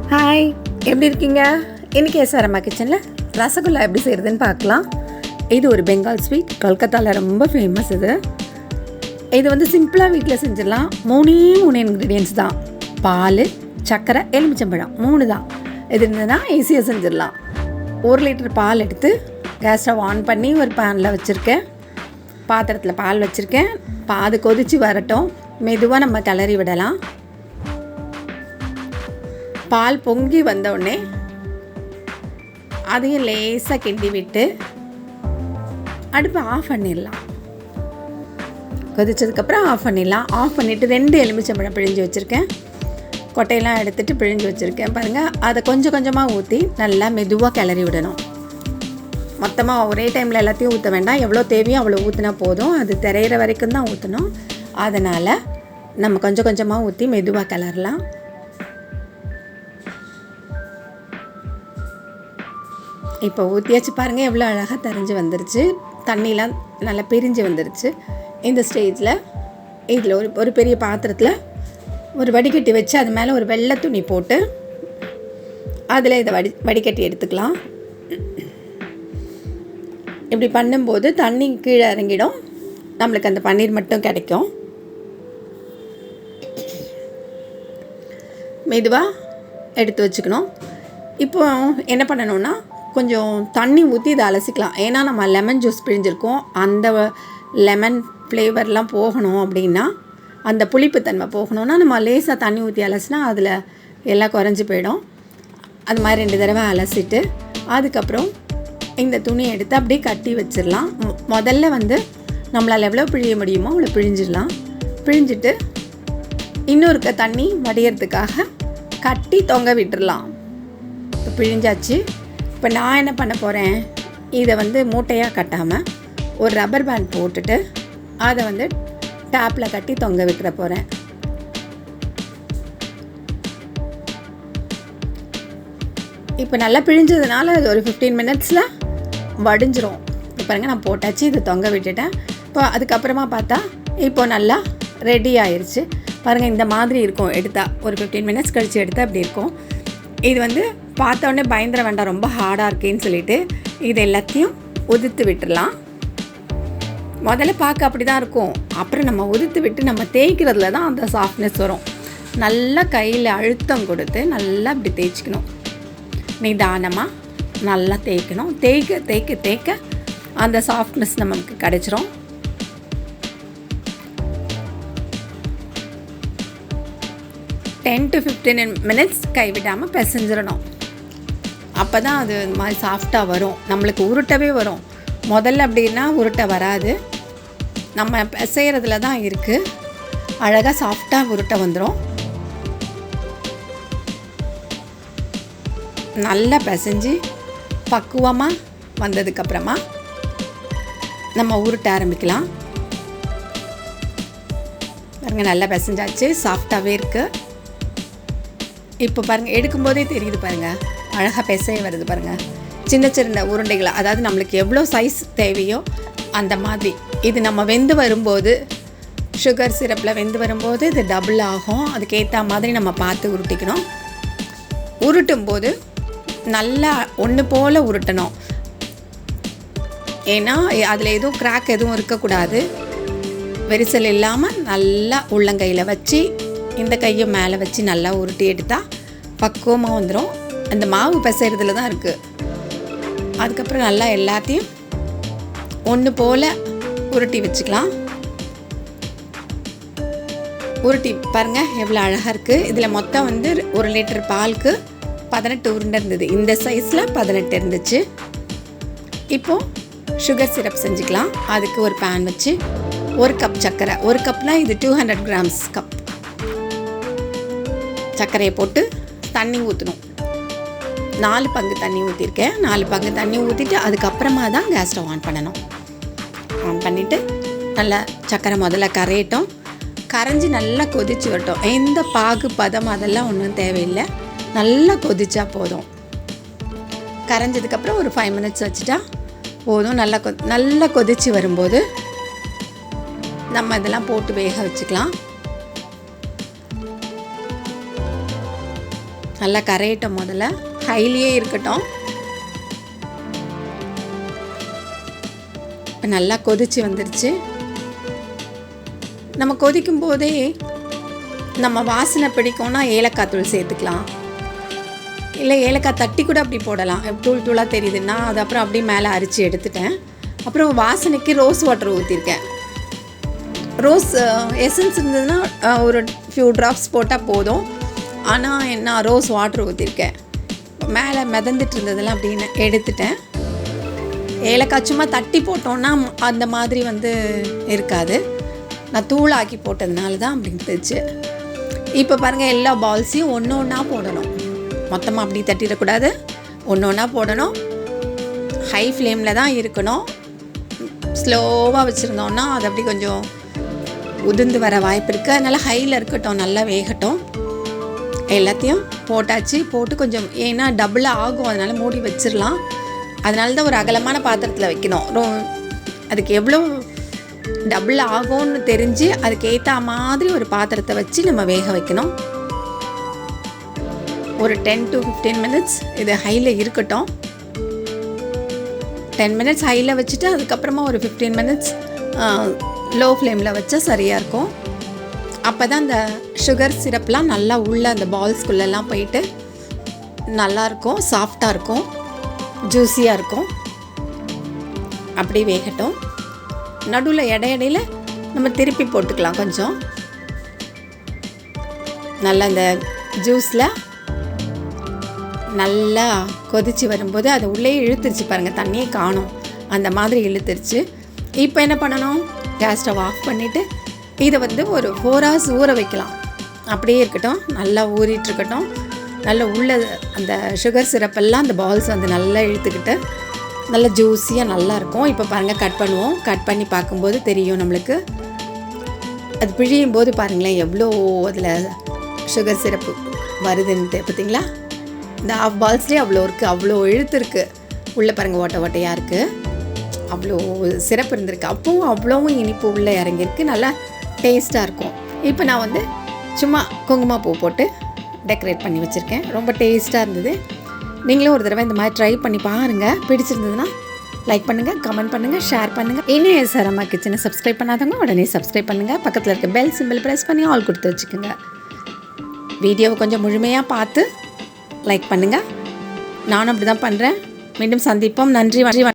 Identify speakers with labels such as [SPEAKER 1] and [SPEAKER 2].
[SPEAKER 1] Hi, எப்படி இருக்கீங்க? இன்றைக்கி அம்மா கிச்சனில் ரசகுல்லா எப்படி செய்கிறதுன்னு பார்க்கலாம். இது ஒரு பெங்கால் ஸ்வீட், கல்கத்தாவில் ரொம்ப ஃபேமஸ். இது வந்து சிம்பிளாக வீட்டில் செஞ்சிடலாம். மூணு இன்க்ரீடியன்ஸ் தான். பால், சர்க்கரை, எலுமிச்சம்பழம் 3 தான். இது இருந்ததுன்னா ஈஸியாக செஞ்சிடலாம். 1 லிட்டர் பால் எடுத்து கேஸ் ஸ்டவ் ஆன் பண்ணி ஒரு பேனில் வச்சுருக்கேன். பாத்திரத்தில் பால் வச்சுருக்கேன். அது கொதித்து வரட்டும். மெதுவாக நம்ம கிளறி விடலாம். பால் பொங்கி வந்தோடனே அதையும் லேசாக கிண்டி விட்டு அடுப்பை ஆஃப் பண்ணிடலாம். கொதிச்சதுக்கப்புறம் ஆஃப் பண்ணிடலாம். ஆஃப் பண்ணிவிட்டு 2 எலுமிச்சம்பழம் பிழிஞ்சு வச்சுருக்கேன். கொட்டையெல்லாம் எடுத்துகிட்டு பிழிஞ்சு வச்சுருக்கேன். பாருங்கள், அதை கொஞ்சம் கொஞ்சமாக ஊற்றி நல்லா மெதுவாக கிளறி விடணும். மொத்தமாக ஒரே டைமில் எல்லாத்தையும் ஊற்ற வேண்டாம். எவ்வளோ தேவையோ அவ்வளோ ஊற்றினா போதும். அது திரையிற வரைக்கும் தான் ஊற்றணும். அதனால் நம்ம கொஞ்சம் கொஞ்சமாக ஊற்றி மெதுவாக கிளறலாம். இப்போ ஊற்றியாச்சு. பாருங்கள், எவ்வளோ அழகாக தெரிஞ்சு வந்துருச்சு. தண்ணிலாம் நல்லா பிரிஞ்சு வந்துருச்சு. இந்த ஸ்டேஜில் இதில் ஒரு பெரிய பாத்திரத்தில் ஒரு வடிகட்டி வச்சு அது மேலே ஒரு வெள்ளை துணி போட்டு அதில் இதை வடிகட்டி எடுத்துக்கலாம். இப்படி பண்ணும்போது தண்ணி கீழே இறங்கிடும். நம்மளுக்கு அந்த பன்னீர் மட்டும் கிடைக்கும். மெதுவாக எடுத்து வச்சுக்கணும். இப்போ என்ன பண்ணணுன்னா, கொஞ்சம் தண்ணி ஊற்றி இதை அலசிக்கலாம். ஏன்னா நம்ம லெமன் ஜூஸ் பிழிஞ்சிருக்கோம். அந்த லெமன் ஃப்ளேவர்லாம் போகணும் அப்படின்னா, அந்த புளிப்புத்தன்மை போகணுன்னா நம்ம லேசாக தண்ணி ஊற்றி அலசினா அதில் எல்லாம் குறைஞ்சி போயிடும். அது மாதிரி 2 தடவை அலசிட்டு அதுக்கப்புறம் இந்த துணியை எடுத்து அப்படியே கட்டி வச்சிடலாம். முதல்ல வந்து நம்மளால் எவ்வளோ பிழிய முடியுமோ அவ்வளோ பிழிஞ்சிடலாம். பிழிஞ்சிட்டு இன்னொருக்க தண்ணி வடிகிறதுக்காக கட்டி தொங்க விட்டுடலாம். இப்போ பிழிஞ்சாச்சு. இப்போ நான் என்ன பண்ண போகிறேன், இதை வந்து மூட்டையாக கட்டாமல் ஒரு ரப்பர் பேண்ட் போட்டுட்டு அதை வந்து டேப்பில் கட்டி தொங்க விட்டுற போகிறேன். இப்போ நல்லா பிழிஞ்சதுனால அது ஒரு 15 மினிட்ஸில் வடிஞ்சிரும். இப்போ பாருங்கள், நான் போட்டாச்சு. இது தொங்க விட்டுட்டேன். இப்போ அதுக்கப்புறமா பார்த்தா இப்போ நல்லா ரெடி ஆயிடுச்சு. பாருங்கள், இந்த மாதிரி இருக்கும். எடுத்தால் ஒரு 15 மினிட்ஸ் கழித்து எடுத்தால் அப்படி இருக்கும். இது வந்து பார்த்தோன்னே பயந்துட வேண்டாம், ரொம்ப ஹார்டாக இருக்கேன்னு சொல்லிட்டு இது எல்லாத்தையும் உதிர்த்து விட்டுடலாம். முதல்ல பார்க்க அப்படி தான் இருக்கும். அப்புறம் நம்ம உதிர்த்து விட்டு நம்ம தேய்க்கிறதுல தான் அந்த சாஃப்ட்னஸ் வரும். நல்லா கையில் அழுத்தம் கொடுத்து நல்லா இப்படி தேய்ச்சிக்கணும். நிதானமாக நல்லா தேய்க்கணும். தேய்க்க தேய்க்க தேய்க்க அந்த சாஃப்ட்னஸ் நமக்கு கிடைச்சிரும். to 15 மினிட்ஸ் கைவிடாமல் பிசைஞ்சிடணும். அப்போ தான் அது இந்த மாதிரி சாஃப்டாக வரும். நம்மளுக்கு உருட்டவே வரும். முதல்ல அப்படின்னா உருட்ட வராது. நம்ம பிசைகிறதுல தான் இருக்குது. அழகாக சாஃப்டாக உருட்ட வந்துடும். நல்லா பிசைஞ்சு பக்குவமாக வந்ததுக்கப்புறமா நம்ம உருட்ட ஆரம்பிக்கலாம். பாருங்கள், நல்லா பிசைஞ்சாச்சு. சாஃப்டாகவே இருக்குது. இப்போ பாருங்கள், எடுக்கும்போதே தெரியுது பாருங்கள், அழகாக பிசைய வருது பாருங்கள். சின்ன சின்ன உருண்டைகளை, அதாவது நம்மளுக்கு எவ்வளோ சைஸ் தேவையோ அந்த மாதிரி. இது நம்ம வெந்து வரும்போது, சுகர் சிரப்பில் வெந்து வரும்போது இது டபுள் ஆகும். அதுக்கேற்ற மாதிரி நம்ம பார்த்து உருட்டிக்கணும். உருட்டும் போது நல்லா ஒன்று போல் உருட்டணும். ஏன்னா அதில் எதுவும் கிராக் எதுவும் இருக்கக்கூடாது. விரிசல் இல்லாமல் நல்லா உள்ளங்கையில் வச்சு இந்த கையை மேலே வச்சு நல்லா உருட்டி எடுத்தால் பக்குவமாக வந்துடும். அந்த மாவு பிசைறதுல தான் இருக்குது. அதுக்கப்புறம் நல்லா எல்லாத்தையும் ஒன்று போல் உருட்டி வச்சுக்கலாம். உருட்டி பாருங்கள், எவ்வளோ அழகாக இருக்குது. இதில் மொத்தம் வந்து 1 லிட்டர் பாலுக்கு 18 உருண்டை இருந்தது. இந்த சைஸில் 18 இருந்துச்சு. இப்போது சுகர் சிரப் செஞ்சுக்கலாம். அதுக்கு ஒரு பேன் வச்சு 1 கப் சர்க்கரை, 1 கப்னால் இது 200 கிராம்ஸ் கப் சர்க்கரையை போட்டு தண்ணி ஊற்றணும். 4 பங்கு தண்ணி ஊற்றிருக்கேன். 4 பங்கு தண்ணி ஊற்றிட்டு அதுக்கப்புறமா தான் கேஸ் ஸ்டவ் ஆன் பண்ணணும். ஆன் பண்ணிவிட்டு நல்லா சர்க்கரை முதல்ல கரையட்டும். கரைஞ்சி நல்லா கொதித்து வரட்டும். எந்த பாகு பதம் அதெல்லாம் ஒன்றும் தேவையில்லை. நல்லா கொதிச்சா போதும். கரைஞ்சதுக்கப்புறம் ஒரு 5 மினிட்ஸ் வச்சுட்டா போதும். நல்லா கொதித்து வரும்போது நம்ம இதெல்லாம் போட்டு வேக வச்சுக்கலாம். நல்லா கரையட்டும். முதல்ல ஹைலியே இருக்கட்டும். இப்போ நல்லா கொதிச்சு வந்துருச்சு. நம்ம கொதிக்கும் போதே நம்ம வாசனை பிடிக்கும்னா ஏலக்காய் தூள் சேர்த்துக்கலாம், இல்லை ஏலக்காய் தட்டி கூட அப்படி போடலாம். தூள் தூளாக தெரியுதுன்னா அது அப்புறம் அப்படியே மேலே அரிச்சு எடுத்துட்டேன். அப்புறம் வாசனைக்கு ரோஸ் வாட்டர் ஊற்றிருக்கேன். ரோஸ் எசன்ஸ் இருந்ததுன்னா ஒரு ஃபியூ ட்ராப்ஸ் போட்டால் போதும். ஆனால் என்ன ரோஸ் வாட்டர் ஊற்றிருக்கேன். மேலே மிதந்துட்டு இருந்ததெல்லாம் அப்படின்னு எடுத்துட்டேன். ஏலக்காய் சும்மா தட்டி போட்டோன்னா அந்த மாதிரி இருக்காது. நான் தூளாக்கி போட்டதுனால தான் அப்படி இருந்துச்சு. இப்போ பாருங்கள், எல்லா பால்ஸையும் ஒன்று ஒன்றா போடணும். மொத்தமாக அப்படி தட்டிடக்கூடாது, ஒன்று ஒன்றா போடணும். ஹை ஃப்ளேமில் தான் இருக்கணும். ஸ்லோவாக வச்சுருந்தோன்னா அது அப்படி கொஞ்சம் உதிர்ந்து வர வாய்ப்பு இருக்குது. அதனால் ஹையில் இருக்கட்டும், நல்லா வேகட்டும். எல்லாத்தையும் போட்டாச்சு. போட்டு கொஞ்சம் ஏன்னா டபுளாக ஆகும், அதனால் மூடி வச்சிடலாம். அதனால தான் ஒரு அகலமான பாத்திரத்தில் வைக்கணும். அதுக்கு எவ்வளோ டபுள் ஆகும்னு தெரிஞ்சு அதுக்கு ஏற்ற மாதிரி ஒரு பாத்திரத்தை வச்சு நம்ம வேக வைக்கணும். ஒரு 10 to 15 மினிட்ஸ் இது ஹையில் இருக்கட்டும். 10 மினிட்ஸ் ஹையில் வச்சுட்டு அதுக்கப்புறமா ஒரு 15 மினிட்ஸ் லோ ஃப்ளேமில் வச்சா சரியாக இருக்கும். அப்போ தான் அந்த சுகர் சிரப்லாம் நல்லா உள்ள அந்த பால்ஸ்குள்ளெல்லாம் போயிட்டு நல்லாயிருக்கும், சாஃப்டாக இருக்கும், ஜூஸியாக இருக்கும். அப்படி வேகட்டும். நடுவில் இடையில நம்ம திருப்பி போட்டுக்கலாம். கொஞ்சம் நல்லா இந்த ஜூஸில் நல்லா கொதித்து வரும்போது அதை உள்ளே இழுத்துருச்சு பாருங்கள், தண்ணியே காணும், அந்த மாதிரி இழுத்துருச்சு. இப்போ என்ன பண்ணணும், கேஸ் ஸ்டவ் ஆஃப் பண்ணிவிட்டு இதை ஒரு 4 hours ஊற வைக்கலாம். அப்படியே இருக்கட்டும், நல்லா ஊறிட்டுருக்கட்டும். நல்லா உள்ள அந்த சுகர் சிரப்பெல்லாம் அந்த பால்ஸ் நல்லா இழுத்துக்கிட்டு நல்லா ஜூஸியாக நல்லாயிருக்கும். இப்போ பாருங்கள், கட் பண்ணுவோம். கட் பண்ணி பார்க்கும்போது தெரியும் நம்மளுக்கு. அது பிழியும் போது பாருங்களேன் எவ்வளோ அதில் சுகர் சிரப்பு வருதுன்ட்டு. பார்த்திங்களா, இந்த ஹாஃப் பால்ஸ்லேயே அவ்வளோ இருக்குது, அவ்வளோ இழுத்து இருக்குது. உள்ளே பாருங்கள் ஓட்டை ஓட்டையாக இருக்குது, அவ்வளோ சிரப்பு இருந்திருக்கு. அப்போவும் அவ்வளோவும் இனிப்பு உள்ளே இறங்கியிருக்கு, நல்லா டேஸ்ட்டாக இருக்கும். இப்போ நான் சும்மா குங்குமப்பூ போட்டு டெக்கரேட் பண்ணி வச்சுருக்கேன். ரொம்ப டேஸ்ட்டாக இருந்தது. நீங்களும் ஒரு தடவை இந்த மாதிரி ட்ரை பண்ணி பாருங்கள். பிடிச்சிருந்ததுன்னா லைக் பண்ணுங்கள், கமெண்ட் பண்ணுங்கள், ஷேர் பண்ணுங்கள். இன்னும் சார் அம்மா கிச்சனை சப்ஸ்கிரைப் பண்ணாதவங்க உடனே சப்ஸ்கிரைப் பண்ணுங்கள். பக்கத்தில் இருக்க பெல் சிம்பிள் ப்ரெஸ் பண்ணி ஆல் கொடுத்து வச்சுக்கோங்க. வீடியோவை கொஞ்சம் முழுமையாக பார்த்து லைக் பண்ணுங்கள். நானும் அப்படி தான் பண்ணுறேன். மீண்டும் சந்திப்போம். நன்றி.